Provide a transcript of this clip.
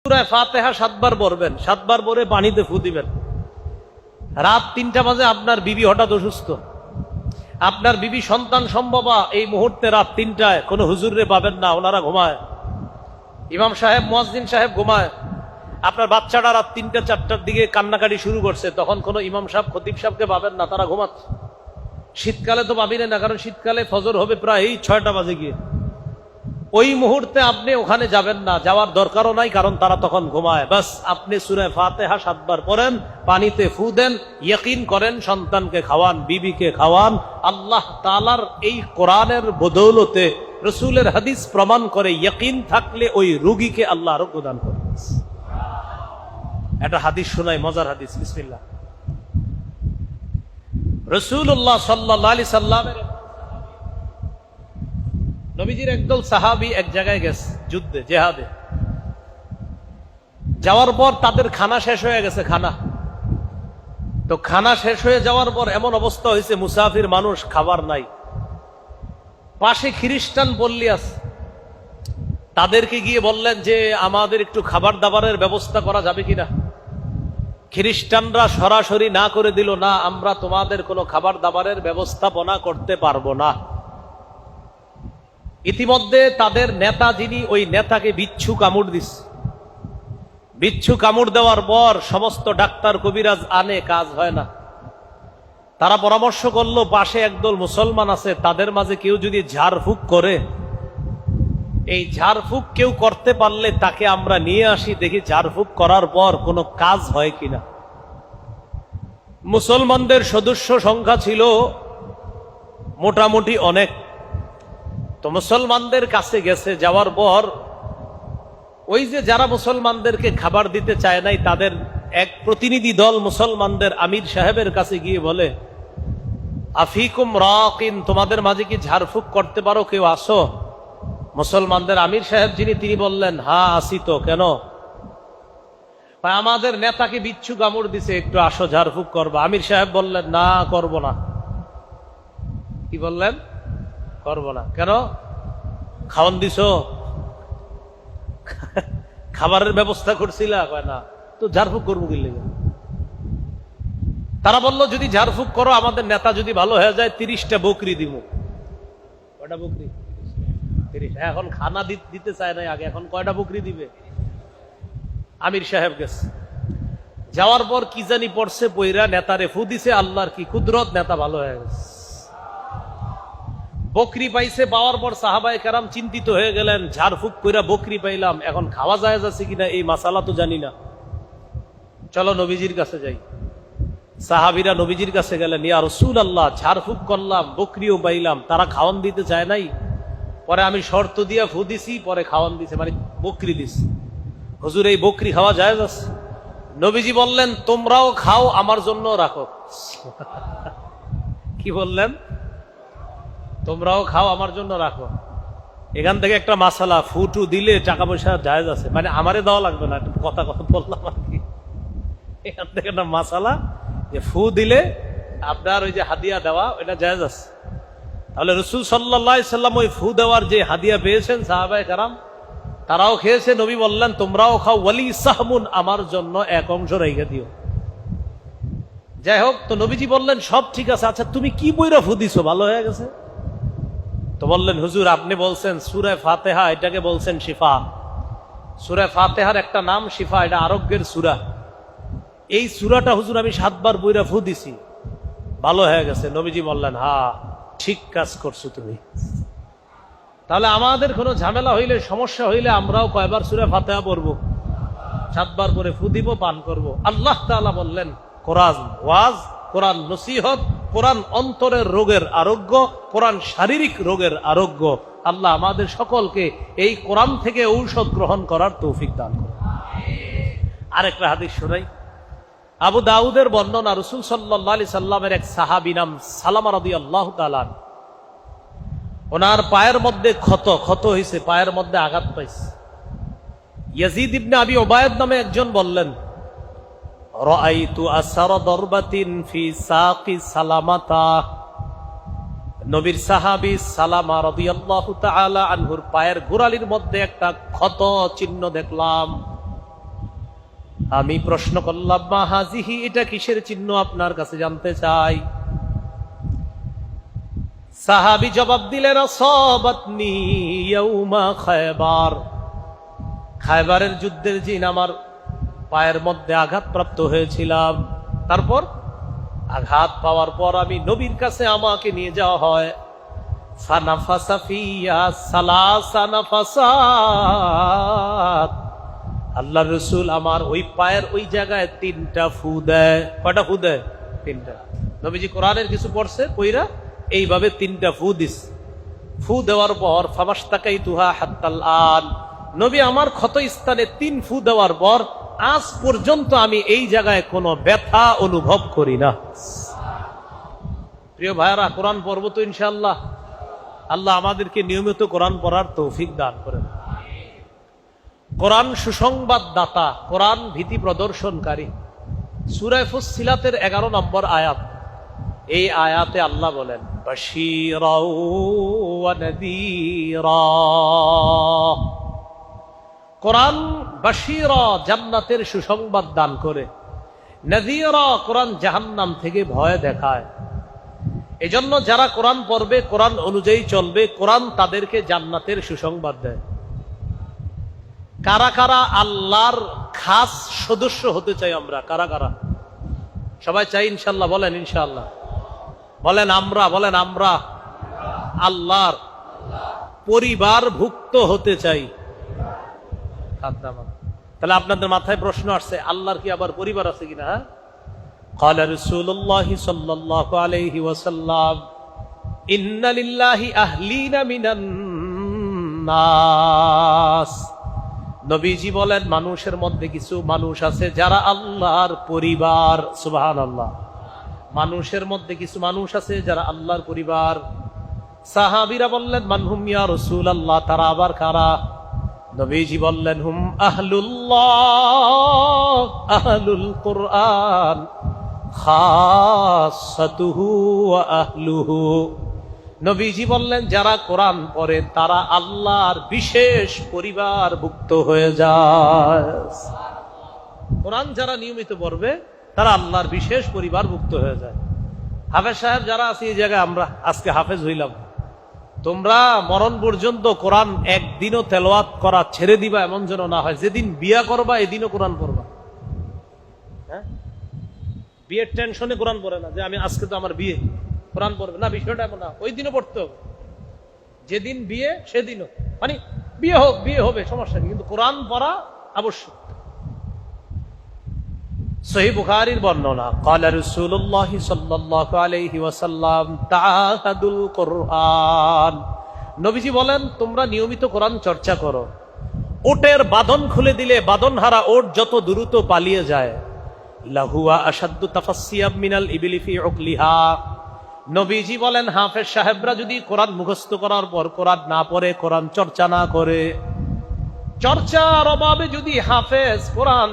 সূরা ফাতিহা 7 বার পড়বেন, 7 বার পরে পানিতে ফু দিবেন। রাত 3টা বাজে আপনার বিবি হঠাৎ অসুস্থ, আপনার বিবি সন্তান সম্ভবা এই মুহূর্তে রাত 3টায় কোনো হুজুরে পাবেন না, ওনারা ঘুমায়, ইমাম সাহেব মুয়াজ্জিন সাহেব ঘুমায়, আপনার বাচ্চাটা রাত 3টা 4টার দিকে কান্নাকাটি শুরু করছে, তখন কোনো ইমাম সাহেব খতিব সাহেবকে পাবেন না, তারা ঘুমাচ্ছে। শীতকালে তো পাবেন না, কারণ শীতকালে ফজর হবে প্রায় 6টা বাজে গিয়ে। ওই মুহূর্তে আপনি ওখানে যাবেন না, যাওয়ার দরকারও নাই, কারণ তারা তখন ঘুমায়। বাস আপনি সূরা ফাতিহা 7 বার পড়েন, পানিতে ফু দেন, ইয়াকিন করেন সন্তানকে খাওয়ান, বিবিকে খাওয়ান। আল্লাহ তাআলার এই কোরআনের বদৌলতে রাসূলের হাদিস প্রমাণ করে ইয়াকিন থাকলে ওই রোগীকে আল্লাহ আরোগ্য দান করেন। একটা হাদিস শোনাই, মজার হাদিস, বিসমিল্লাহ। রাসূলুল্লাহ সাল্লাল্লাহু আলাইহি সাল্লামের নবীজির একদল সাহাবী এক জায়গায় গেছে যুদ্ধে, জিহাদে। যাওয়ার পর তাদের খানা শেষ হয়ে গেছে, খানা শেষ হয়ে যাওয়ার পর এমন অবস্থা হয়েছে, মুসাফির মানুষ, খাবার নাই। পাশে খ্রিস্টান পল্লী আছে, তাদেরকে গিয়ে বললেন যে আমাদের একটু খাবার দাবারের ব্যবস্থা করা যাবে কিনা। খ্রিস্টানরা সরাসরি না করে দিল, না, আমরা তোমাদের কোনো খাবার দাবারের ব্যবস্থাপনা করতে পারবো না। ইতিমধ্যে তাদের নেতা যিনি, ওই নেতাকে বিচ্ছু কামড় দিচ্ছে। বিচ্ছু কামড় দেওয়ার পর সমস্ত ডাক্তার কবিরাজ আনে, কাজ হয় না। তারা পরামর্শ করলো, পাশে একদল মুসলমান আছে, তাদের মাঝে কেউ যদি ঝাড়ফুঁক করে, এই ঝাড়ফুঁক কেউ করতে পারলে তাকে আমরা নিয়ে আসি, দেখি ঝাড়ফুঁক করার পর কোনো কাজ হয় কিনা। মুসলমানদের সদস্য সংখ্যা ছিল মোটামুটি অনেক। তো মুসলমানদের কাছে গেছে, যাওয়ার পর ওই যে যারা মুসলমানদেরকে খাবার দিতে চায় নাই, তাদের এক প্রতিনিধি দল মুসলমানদের আমির সাহেবের কাছে গিয়ে বলে, আফিকুম রাকিন, তোমাদের মাঝে কি ঝাড়ফুঁক করতে পারো, কেউ আসো? মুসলমানদের আমির সাহেব যিনি, তিনি বললেন, হ্যাঁ আসি তো, কেন? আমাদের নেতাকে বিচ্ছু কামড় দিছে, একটু আসো ঝাড়ফুঁক করবা। আমির সাহেব বললেন, না, করব না। কি বললেন? করব না। কেন? খাওয়ান দিছ, খাবারের ব্যবস্থা করছিলা? কয় না। তো ঝাড়ফুঁক করবো কি লেগে? তারা বলল, যদি ঝাড়ফুঁক করো, আমাদের নেতা যদি ভালো হয়ে যায়, 30টা বকরি দিব। কয়টা বকরি? 30। এখন খানা দিতে চায় না আগে, এখন কয়টা বকরি দিবে? আমির সাহেব গেছে, যাওয়ার পর কি জানি পড়ছে, পইরা নেতারে ফু দিছে। আল্লাহর কি কুদরত, নেতা ভালো হয়ে গেছে। বকরি পাইছে, পাওয়ার পর সাহাবায়ে কেরাম চিন্তিত হয়ে গেলেন, ঝাড়ফুঁক কইরা বকরি পাইলাম, এখন খাওয়া যায় যাচ্ছে কিনা এই মাসালা তো জানি না, চলো নবীজির কাছে যাই। সাহাবীরা নবীজির কাছে গেলেন, ইয়া রাসূলুল্লাহ, ঝাড়ফুঁক করলাম, বকরিও পাইলাম, তারা খাওয়ান দিতে চায় নাই, পরে আমি শর্ত দিয়া ফু দিছি, পরে খাওয়ান দিছে, মানে বকরি দিছি। হুজুর, এই বকরি খাওয়া যায় যাচ্ছে? নবীজি বললেন, তোমরাও খাও, আমার জন্য রাখো। কি বললেন? তোমরাও খাও, আমার জন্য রাখো। এখান থেকে একটা মাসালা, ফুটু দিলে টাকা পয়সা জায়েজ আছে, মানে আমারে দেওয়া লাগবে না, কথা বললাম আর কি। এখান থেকে একটা মাসালা, যে ফু দিলে আপনার ওই যে হাদিয়া দেওয়া, ওইটা জায়েজ আছে। তাহলে রাসূল সাল্লাল্লাহু আলাইহি সাল্লাম ওই ফু দেওয়ার যে হাদিয়া পেয়েছেন, সাহাবায়ে কেরাম তারাও খেয়েছে। নবী বললেন, তোমরাও খাও, ওয়ালি সাহমুন, আমার জন্য এক অংশ রেখে দিও। যাই হোক, তো নবীজি বললেন, সব ঠিক আছে, আচ্ছা তুমি কি বইরা ফু দিছো, ভালো হয়ে গেছে? তো বললেন, হুজুর আপনি বলছেন সূরা ফাতিহা, এটাকে বলছেন শিফা। সূরা ফাতিহার একটা নাম শিফা, এটা আরোগ্যের সূরা। এই সূরাটা হুজুর আমি 7 বার বইরা ফু দিছি, ভালো হয়ে গেছে। নবীজি বললেন, হ্যাঁ ঠিক কাজ করছো তুমি। তাহলে আমাদের কোনো ঝামেলা হইলে, সমস্যা হইলে, আমরাও কয়বার সূরা ফাতিহা পড়বো? 7 বার করে ফু দিব, পান করব। আল্লাহ তাআলা বললেন, কোরআন ওয়াজ, কোরআন নসিহত, কোরআন অন্তরের রোগের আরোগ্য, কোরআন শারীরিক রোগের আরোগ্য। আল্লাহ আমাদের সকলকে এই কোরআন থেকে ঔষধ গ্রহণ করার তৌফিক দান করুন। আরেকটা হাদিস শোনাই। আবু দাউদের বর্ণনা, রাসূল সাল্লাল্লাহু আলাইহি সাল্লামের এক সাহাবী নাম সালামা রাদিয়াল্লাহু তাআলা, ওনার পায়ের মধ্যে ক্ষত হয়েছে, পায়ের মধ্যে আঘাত পাইছে। ইয়াজিদ ইবনে আবি উবায়দ নামে একজন বললেন, রাআইতু আসারা দারবাতিন ফি সাকি সালামাতা, নবীর সাহাবী সালামা রাদিয়াল্লাহু তাআলা আনহুর পায়ের গোড়ালির মধ্যে একটা ক্ষত চিহ্ন দেখলাম। আমি প্রশ্ন করলাম, মা হাজিহি, এটা কিসের চিহ্ন আপনার কাছে জানতে চাই। সাহাবী জবাব দিলেন, আসাবাতনি ইয়াউমা খায়বার, খায়বারের যুদ্ধের দিন আমার পায়ের মধ্যে আঘাতপ্রাপ্ত হয়েছিলাম। তারপর আঘাত পাওয়ার পর আমি নবীর কাছে আমাকে নিয়ে যাওয়া হয়। ফানাফাসা ফিয়া সালাসা নাফাসাত, আল্লাহর রাসূল আমার ওই পায়ের ওই জায়গায় 3টা ফু দেয়। কয়টা ফু দেয়? 3টা। নবীজি কোরআনের কিছু পড়ছে, কইরা এইভাবে 3টা ফু দিস। ফু দেওয়ার পর ফামাশতাকাইতুহা হাত্তাল আন, নবী আমার ক্ষত স্থানে 3 ফু দেওয়ার পর আজ পর্যন্ত আমি এই জায়গায় কোনো ব্যথা অনুভব করি না। প্রিয় ভাইরা, কোরআন পড়ব তো ইনশাআল্লাহ। আল্লাহ আমাদেরকে নিয়মিত কোরআন পড়ার তৌফিক দান করেন। কোরআন সুসংবাদ দাতা, কোরআন ভীতি প্রদর্শনকারী। সূরা ফুসসিলাতের 11 নম্বর আয়াত, এই আয়াতে আল্লাহ বলেন, বাশীরাও ওয়া নাযীরা। কোরআন বাশীরা, জান্নাতের সুসংবাদ দান করে। নাযীরা, কোরআন জাহান্নাম থেকে ভয় দেখায়। এজন্য যারা কোরআন পড়বে, কোরআন অনুযায়ী চলবে, কোরআন তাদেরকে জান্নাতের সুসংবাদ দেয়। কারা কারা আল্লাহর খাস সদস্য হতে চাই আমরা? কারা কারা? সবাই চাই ইনশাআল্লাহ? বলেন ইনশাআল্লাহ। বলেন আমরা। বলেন আমরা আল্লাহর পরিবারভুক্ত হতে চাই। তাহলে আপনাদের মাথায় প্রশ্ন আসছে, আল্লাহর কি আবার পরিবার আছে কিনা? হ্যাঁ, قال رسول الله صلى الله عليه وسلم إن لله أهلين من الناس। নবীজি বলেন, মানুষের মধ্যে কিছু মানুষ আছে যারা আল্লাহর পরিবার। সুবহানাল্লাহ। মানুষের মধ্যে কিছু মানুষ আছে যারা আল্লাহর পরিবার। সাহাবীরা বললেন, মানহুম ইয়া রাসূলুল্লাহ, তারা আবার কারা? নবীজি বললেন, হুম আহলুল্লাহ, আহলুল কুরআন, খাসাতুহু ওয়া আহলুহু। নবীজি বললেন, যারা কোরআন পড়ে তারা আল্লাহর বিশেষ পরিবারভুক্ত হয়ে যায়। কোরআন যারা নিয়মিত পড়বে তারা আল্লাহর বিশেষ পরিবারভুক্ত হয়ে যায়। হাফেজ সাহেব যারা আছে এই জায়গায়, আমরা আজকে হাফেজ হইলাম, তোমরা মরণ পর্যন্ত কোরআন একদিনও তেলাওয়াত করা ছেড়ে দিবা এমন যেন না হয়। যেদিন বিয়া করবা এদিনও কোরআন পড়বা। হ্যাঁ, বিয়ের টেনশনে কোরআন পড়ে না যে আমি আজকে তো আমার বিয়ে, কোরআন পড়বে না, বিষয়টা এমন না। ওই দিনও পড়তে হবে, যেদিন বিয়ে সেদিনও। মানে বিয়ে হোক, বিয়ে হবে, সমস্যা নেই, কিন্তু কোরআন পড়া আবশ্যক। সহিহ বুখারীর বর্ণনা, ক্বালা রাসূলুল্লাহ সাল্লাল্লাহু আলাইহি ওয়াসাল্লাম তাআহাদুল কুরআন। নবীজি বলেন, তোমরা নিয়মিত কোরআন চর্চা করো। ওটের বাঁধন খুলে দিলে বাঁধনহারা ওট যত দ্রুত পালিয়ে যায়, লাহুয়া আশাদ্দু তাফাসসিয়াম মিনাল ইবলি ফি উকলিহা। নবীজি বলেন, হাফেজ সাহেবরা যদি কোরআন মুখস্থ করার পর কোরআন না পড়ে, কোরআন চর্চা না করে, চর্চার অভাবে যদি হাফেজ কোরআন